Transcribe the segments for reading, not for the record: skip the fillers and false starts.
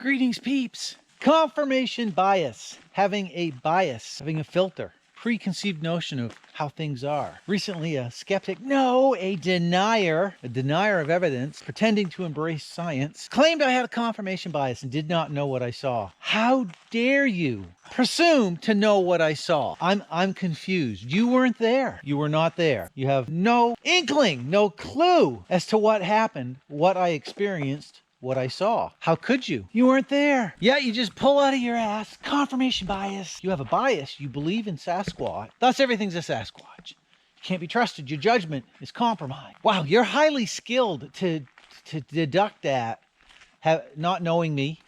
Greetings, peeps. Confirmation bias. Having a bias, having a filter, preconceived notion of how things are. Recently, a skeptic, no, a denier of evidence, pretending to embrace science, claimed I had a confirmation bias and did not know what I saw. How dare you presume to know what I saw? I'm confused. You weren't there. You were not there. You have no inkling, no clue as to what happened, what I experienced, what I saw. How could you? You weren't there. Yeah, you just pull out of your ass. Confirmation bias. You have a bias. You believe in Sasquatch. Thus, everything's a Sasquatch. You can't be trusted. Your judgment is compromised. Wow, you're highly skilled to deduct that, not knowing me,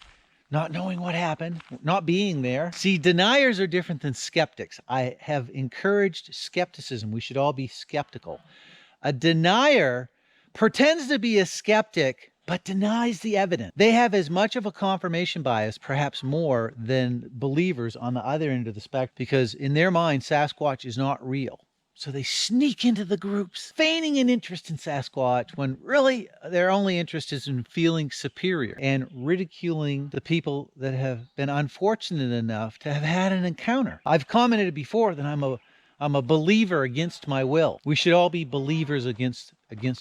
not knowing what happened, not being there. See, deniers are different than skeptics. I have encouraged skepticism. We should all be skeptical. A denier pretends to be a skeptic but denies the evidence. They have as much of a confirmation bias, perhaps more, than believers on the other end of the spectrum, because in their mind, Sasquatch is not real. So they sneak into the groups, feigning an interest in Sasquatch, when really their only interest is in feeling superior and ridiculing the people that have been unfortunate enough to have had an encounter. I've commented before that I'm a believer against my will. We should all be believers against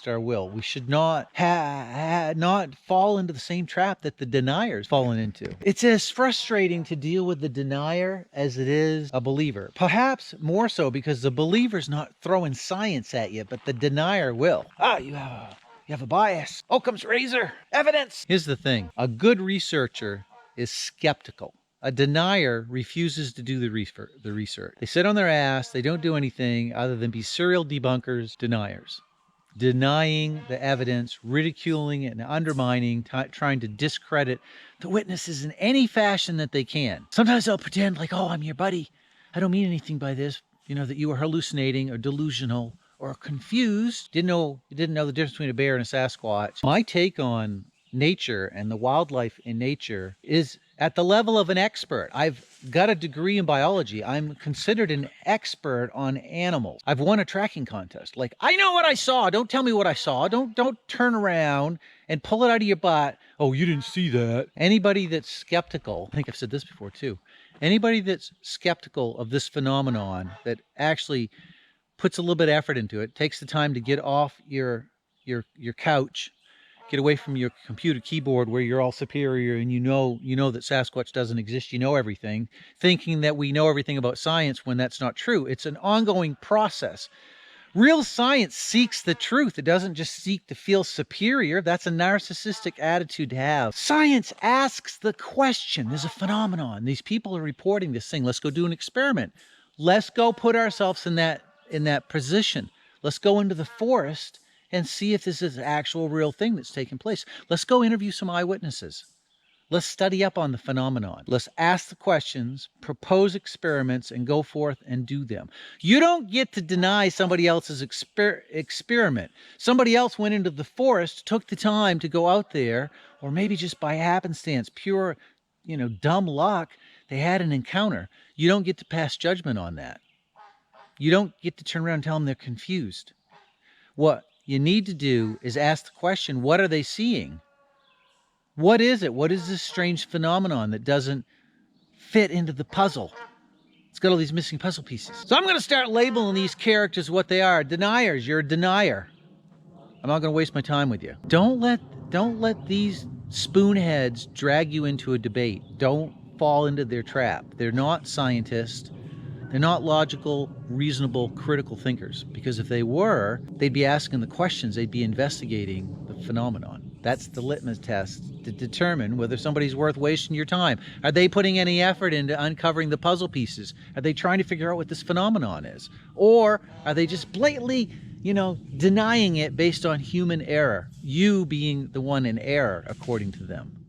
our will. We should not not fall into the same trap that the denier's fallen into. It's as frustrating to deal with the denier as it is a believer. Perhaps more so because the believer's not throwing science at you, but the denier will. You have a bias. Occam's razor. Evidence. Here's the thing. A good researcher is skeptical. A denier refuses to do the research. They sit on their ass. They don't do anything other than be serial debunkers, deniers. Denying the evidence, ridiculing it and undermining, trying to discredit the witnesses in any fashion that they can. Sometimes they'll pretend like, oh, I'm your buddy. I don't mean anything by this. You know, that you were hallucinating or delusional or confused. You didn't know the difference between a bear and a Sasquatch. My take on nature and the wildlife in nature is at the level of an expert. I've got a degree in biology. I'm considered an expert on animals. I've won a tracking contest. Like, I know what I saw. Don't tell me what I saw. Don't turn around and pull it out of your butt. Oh, you didn't see that. Anybody that's skeptical, I think I've said this before too. Anybody that's skeptical of this phenomenon, that actually puts a little bit of effort into it, takes the time to get off your couch, get away from your computer keyboard where you're all superior and you know that Sasquatch doesn't exist, you know everything, thinking that we know everything about science when that's not true. It's an ongoing process. Real science seeks the truth. It doesn't just seek to feel superior. That's a narcissistic attitude to have. Science asks the question. There's a phenomenon. These people are reporting this thing. Let's go do an experiment. Let's go put ourselves in that position. Let's go into the forest and see if this is an actual real thing that's taking place. Let's go interview some eyewitnesses. Let's study up on the phenomenon. Let's ask the questions, propose experiments, and go forth and do them. You don't get to deny somebody else's experiment. Somebody else went into the forest, took the time to go out there, or maybe just by happenstance, pure, dumb luck, they had an encounter. You don't get to pass judgment on that. You don't get to turn around and tell them they're confused. What you need to do is ask the question, what are they seeing? What is it? What is this strange phenomenon that doesn't fit into the puzzle? It's got all these missing puzzle pieces. So I'm going to start labeling these characters what they are. Deniers. You're a denier. I'm not going to waste my time with you. Don't let these spoonheads drag you into a debate. Don't fall into their trap. They're not scientists. They're not logical, reasonable, critical thinkers, because if they were, they'd be asking the questions, they'd be investigating the phenomenon. That's the litmus test to determine whether somebody's worth wasting your time. Are they putting any effort into uncovering the puzzle pieces? Are they trying to figure out what this phenomenon is? Or are they just blatantly, denying it based on human error? You being the one in error, according to them.